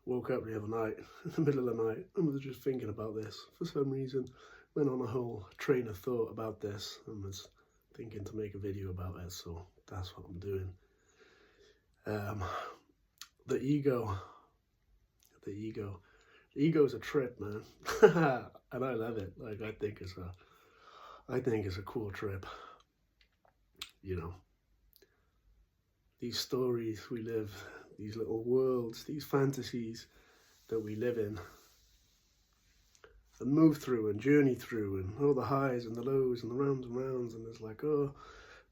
woke up the other night, in the middle of the night, and was just thinking about this. For some reason, went on a whole train of thought about this, and was thinking to make a video about it, so that's what I'm doing. The ego is a trip, man. And I love it. Like, I think it's a cool trip. You know, these stories we live, these little worlds, these fantasies that we live in and move through and journey through, and all the highs and the lows and the rounds and rounds, and it's like, oh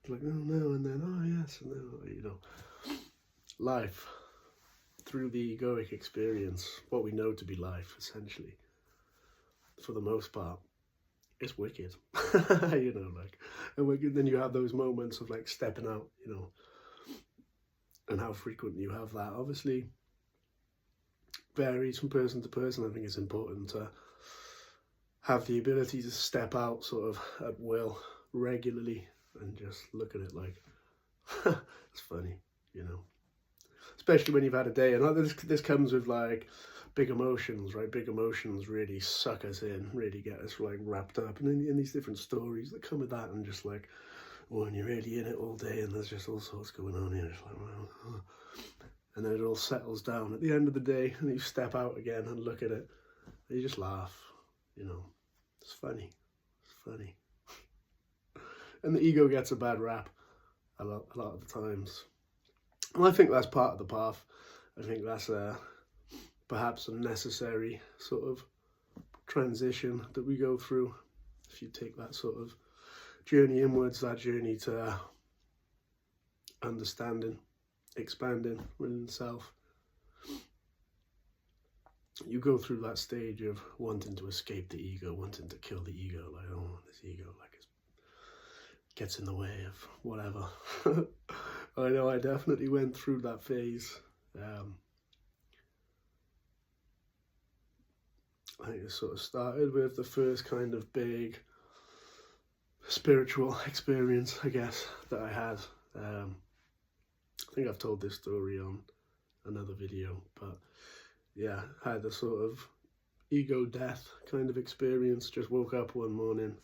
no, and then, oh yes, and then, you know, life through the egoic experience, what we know to be life, essentially, for the most part, it's wicked. You know, like, and then you have those moments of like stepping out, you know, and how frequent you have that obviously varies from person to person. I think it's important to have the ability to step out sort of at will regularly and just look at it like, it's funny, you know, especially when you've had a day. And this comes with like big emotions, right? Big emotions really suck us in, really get us like wrapped up in these different stories that come with that, and just like, when you're really in it all day and there's just all sorts going on, you're just like, well, and then it all settles down at the end of the day, and you step out again and look at it, and you just laugh, you know. It's funny. It's funny. And the ego gets a bad rap a lot of the times. And I think that's part of the path. I think that's perhaps a necessary sort of transition that we go through. If you take that sort of journey inwards, that journey to understanding, expanding within self, you go through that stage of wanting to escape the ego, wanting to kill the ego, like, oh, this ego, like, it gets in the way of whatever. I know I definitely went through that phase. I think it sort of started with the first kind of big spiritual experience, I guess, that I had. I think I've told this story on another video, but yeah, I had a sort of ego death kind of experience. Just woke up one morning.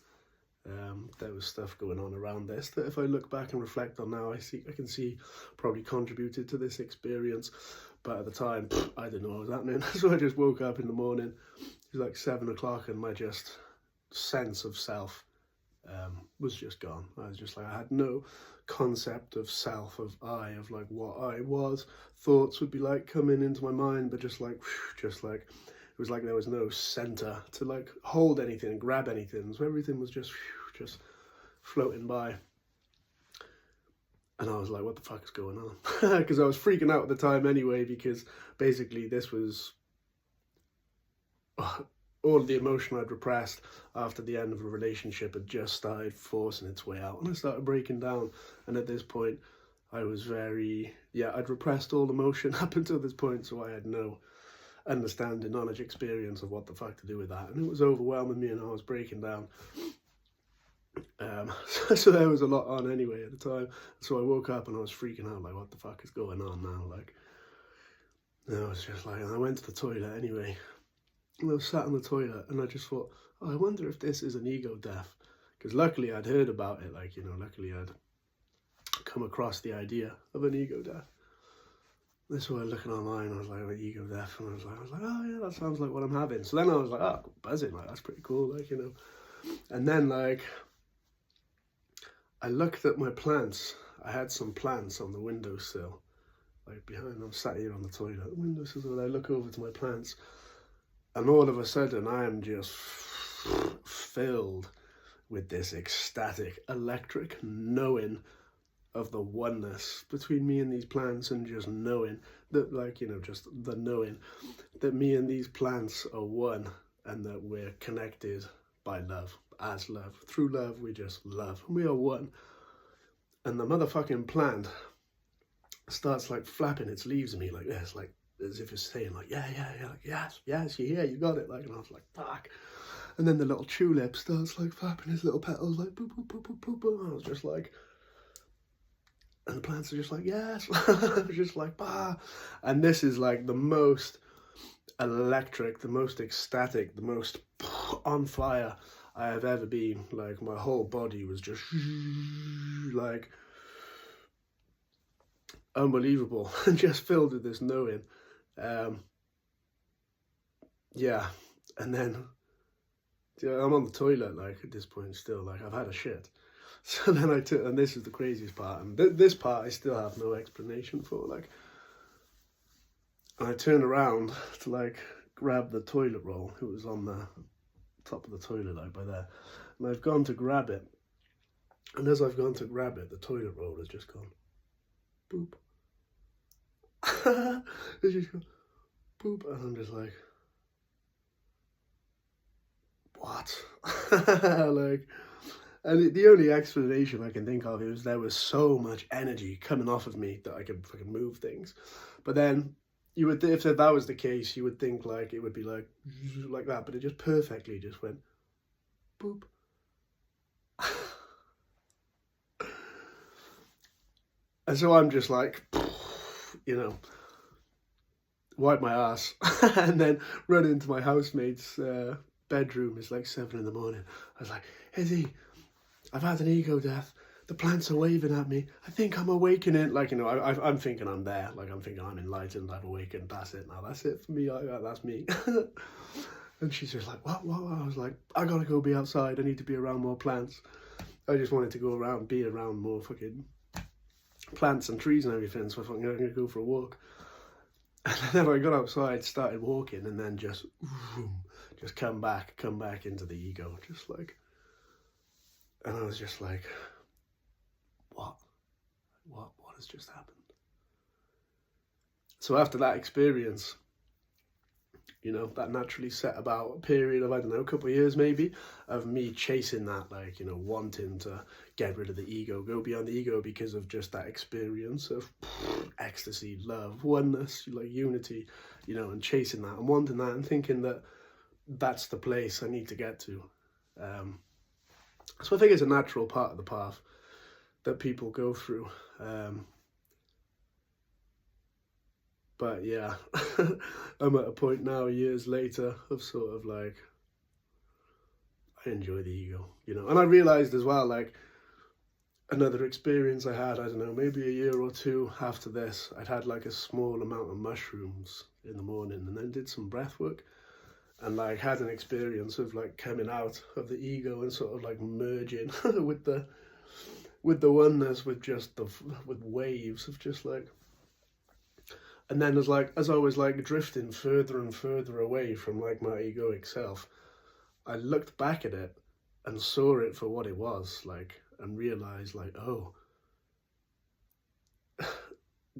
There was stuff going on around this that, if I look back and reflect on now, I can see probably contributed to this experience. But at the time, I didn't know what was happening. So I just woke up in the morning. It was like 7 o'clock, and my just sense of self was just gone. I was just like, I had no concept of self, of I, of like what I was. Thoughts would be like coming into my mind, but just like it was like there was no center to like hold anything and grab anything. So everything was just floating by. And I was like, what the fuck is going on? Because I was freaking out at the time anyway, because basically this was all of the emotion I'd repressed after the end of a relationship had just started forcing its way out. And I started breaking down. And at this point, I was I'd repressed all emotion up until this point. So I had no understanding, knowledge, experience of what the fuck to do with that. And it was overwhelming me, and I was breaking down. So there was a lot on anyway at the time. So I woke up and I was freaking out, like, what the fuck is going on now? Like, and I was just like, and I went to the toilet anyway. And I was sat in the toilet, and I just thought, oh, I wonder if this is an ego death. Because luckily I'd heard about it, like, you know, luckily I'd come across the idea of an ego death. This was looking online, I was like, an ego death, and I was like, oh yeah, that sounds like what I'm having. So then I was like, oh, buzzing, like, that's pretty cool, like, you know. And then, like, I looked at my plants. I had some plants on the windowsill, like behind. I'm sat here on the toilet windowsill, and I look over to my plants, and all of a sudden I am just filled with this ecstatic, electric knowing of the oneness between me and these plants, and just knowing that, like, you know, just the knowing that me and these plants are one, and that we're connected by love, as love. Through love, we just love. We are one. And the motherfucking plant starts like flapping its leaves at me like this, like as if it's saying like, yeah, like, yes, you're here, you got it. Like, and I was like, fuck. And then the little tulip starts like flapping his little petals like boop, boop, boop, boop, boop, boop. And I was just like, and the plants are just like, yes. I was just like, bah. And this is like the most electric, the most ecstatic, the most on fire I have ever been. Like, my whole body was just like unbelievable and just filled with this knowing. Yeah, and then I'm on the toilet, like, at this point still, like, I've had a shit. So then I took, and this is the craziest part, and this part I still have no explanation for, like, I turned around to, like, grab the toilet roll. It was on the top of the toilet, like, by there, and I've gone to grab it, and as I've gone to grab it, the toilet roll has just gone, boop. It's just gone, boop, and I'm just like, what? Like, and the only explanation I can think of is there was so much energy coming off of me that I could fucking move things. But then you would, if that was the case, you would think like it would be like that, but it just perfectly just went boop. And so I'm just like, you know, wipe my ass and then run into my housemate's bedroom. It's like 7 in the morning. I was like, Izzy, I've had an ego death. The plants are waving at me. I think I'm awakening. Like, you know, I'm thinking I'm there. Like, I'm thinking I'm enlightened. I've awakened. That's it now. That's it for me. That's me. And she's just like, what? I was like, I gotta go be outside. I need to be around more plants. I just wanted to go around, be around more fucking plants and trees and everything. So I thought, I'm gonna go for a walk. And then I got outside, started walking, and then just come back into the ego, just like. And I was just like, what has just happened? So after that experience, you know, that naturally set about a period of, I don't know, a couple of years maybe, of me chasing that, like, you know, wanting to get rid of the ego, go beyond the ego, because of just that experience of ecstasy, love, oneness, like unity, you know, and chasing that and wanting that and thinking that that's the place I need to get to. So I think it's a natural part of the path that people go through. But yeah, I'm at a point now, years later, of sort of like, I enjoy the ego, you know. And I realized as well, like, another experience I had, I don't know, maybe a year or two after this, I'd had like a small amount of mushrooms in the morning and then did some breath work. And like had an experience of like coming out of the ego and sort of like merging with the oneness, with just with waves of just like, and then as I was like drifting further and further away from like my egoic self, I looked back at it and saw it for what it was, like, and realized like, oh,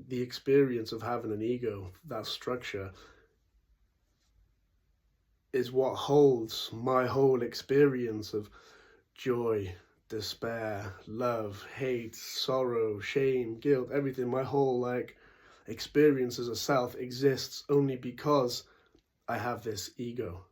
the experience of having an ego, that structure, is what holds my whole experience of joy, despair, love, hate, sorrow, shame, guilt, everything. My whole like experience as a self exists only because I have this ego.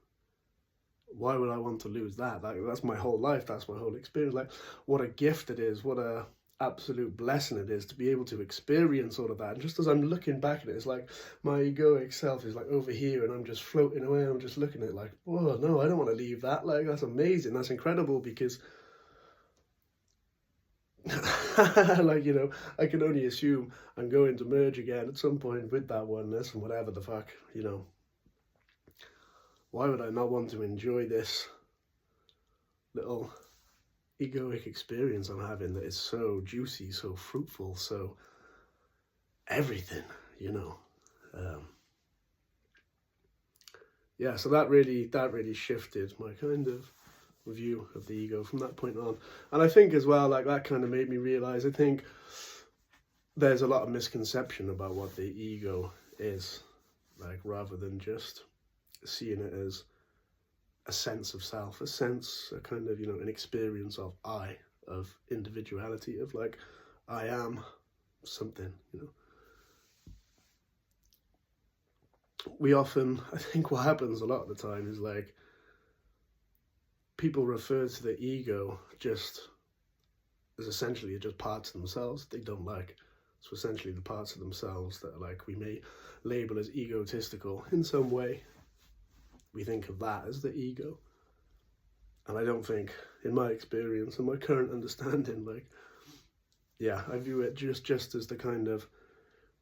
Why would I want to lose that? That's my whole life. That's my whole experience. Like, what a gift it is. What a absolute blessing it is to be able to experience all of that. And just as I'm looking back at it, it's like my egoic self is like over here and I'm just floating away and I'm just looking at it like, oh no, I don't want to leave that. Like, that's amazing. That's incredible, because like, you know, I can only assume I'm going to merge again at some point with that oneness and whatever the fuck, you know. Why would I not want to enjoy this little egoic experience I'm having that is so juicy, so fruitful, so everything, you know? Yeah, so that really shifted my kind of view of the ego from that point on. And I think as well, like, that kind of made me realize, I think there's a lot of misconception about what the ego is, like, rather than just seeing it as a sense of self, a kind of, you know, an experience of I, of individuality, of like, I am something, you know. We often, I think what happens a lot of the time is like, people refer to the ego just as essentially just parts of themselves they don't like. So essentially the parts of themselves that are like, we may label as egotistical in some way. we think of that as the ego. And I don't think, in my experience and my current understanding, like, yeah, I view it just as the kind of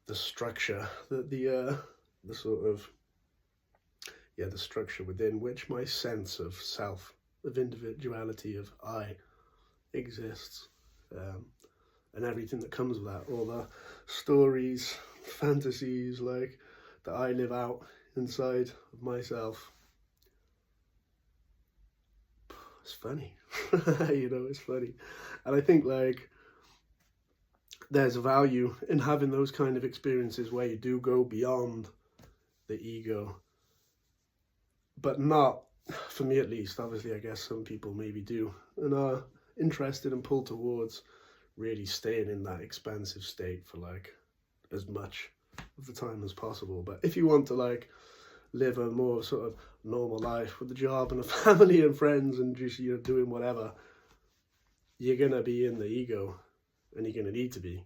the structure, the sort of, yeah, the structure within which my sense of self, of individuality, of I exists, and everything that comes with that, all the stories, fantasies, like, that I live out inside of myself. It's funny, you know, it's funny. And I think, like, there's a value in having those kind of experiences where you do go beyond the ego, but not, for me at least, obviously I guess some people maybe do, and are interested and pulled towards really staying in that expansive state for like as much of the time as possible. But if you want to like live a more sort of normal life with a job and a family and friends and just, you know, doing whatever, you're gonna be in the ego, and you're gonna need to be.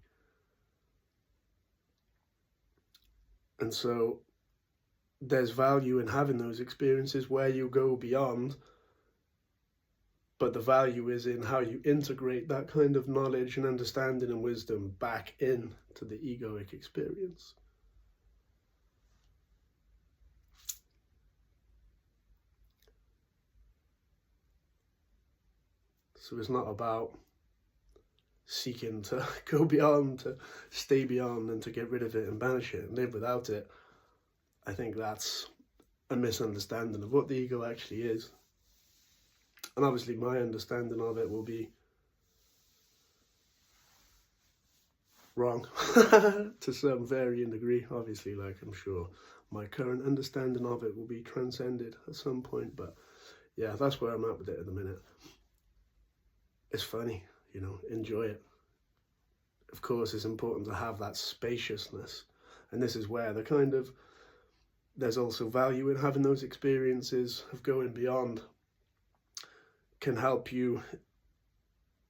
And so there's value in having those experiences where you go beyond, but the value is in how you integrate that kind of knowledge and understanding and wisdom back into the egoic experience. So it's not about seeking to go beyond, to stay beyond, and to get rid of it and banish it and live without it. I think that's a misunderstanding of what the ego actually is. And obviously my understanding of it will be wrong to some varying degree. Obviously, like, I'm sure my current understanding of it will be transcended at some point, but yeah, that's where I'm at with it at the minute. It's funny, you know, enjoy it. Of course, it's important to have that spaciousness, and this is where the kind of, there's also value in having those experiences of going beyond, can help you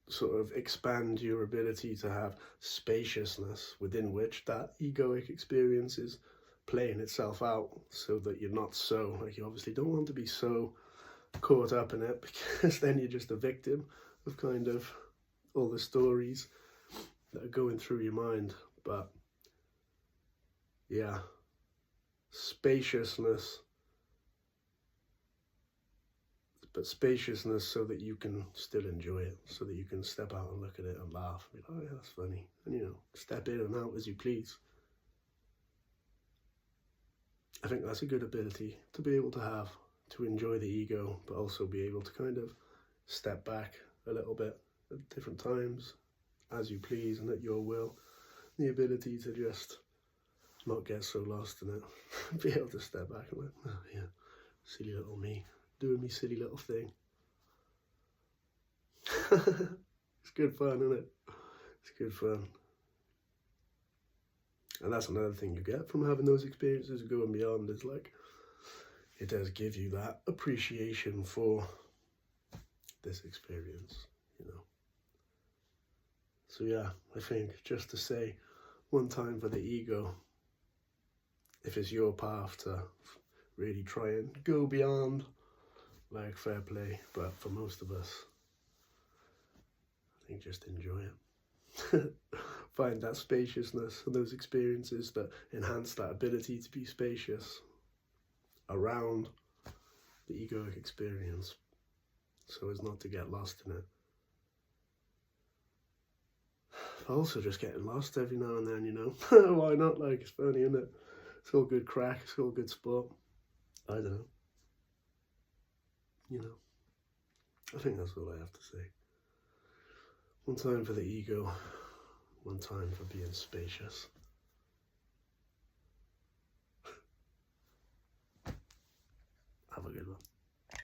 sort of expand your ability to have spaciousness within which that egoic experience is playing itself out, so that you're not so, like, you obviously don't want to be so caught up in it, because then you're just a victim of kind of all the stories that are going through your mind. But yeah, spaciousness, but spaciousness so that you can still enjoy it, so that you can step out and look at it and laugh and be like, oh yeah, that's funny, and, you know, step in and out as you please. I think that's a good ability to be able to have, to enjoy the ego, but also be able to kind of step back a little bit at different times as you please and at your will. The ability to just not get so lost in it, be able to step back and like, oh yeah, silly little me, doing me silly little thing. It's good fun, isn't it? It's good fun. And that's another thing you get from having those experiences going beyond, is like, it does give you that appreciation for this experience, you know. So yeah, I think just to say one time for the ego, if it's your path to really try and go beyond, like, fair play. But for most of us, I think just enjoy it. Find that spaciousness and those experiences that enhance that ability to be spacious around the egoic experience, so as not to get lost in it. Also just getting lost every now and then, you know. Why not? Like, it's funny, isn't it? It's all good crack, it's all good sport. I don't know. You know, I think that's all I have to say. One time for the ego, one time for being spacious. Have a good one.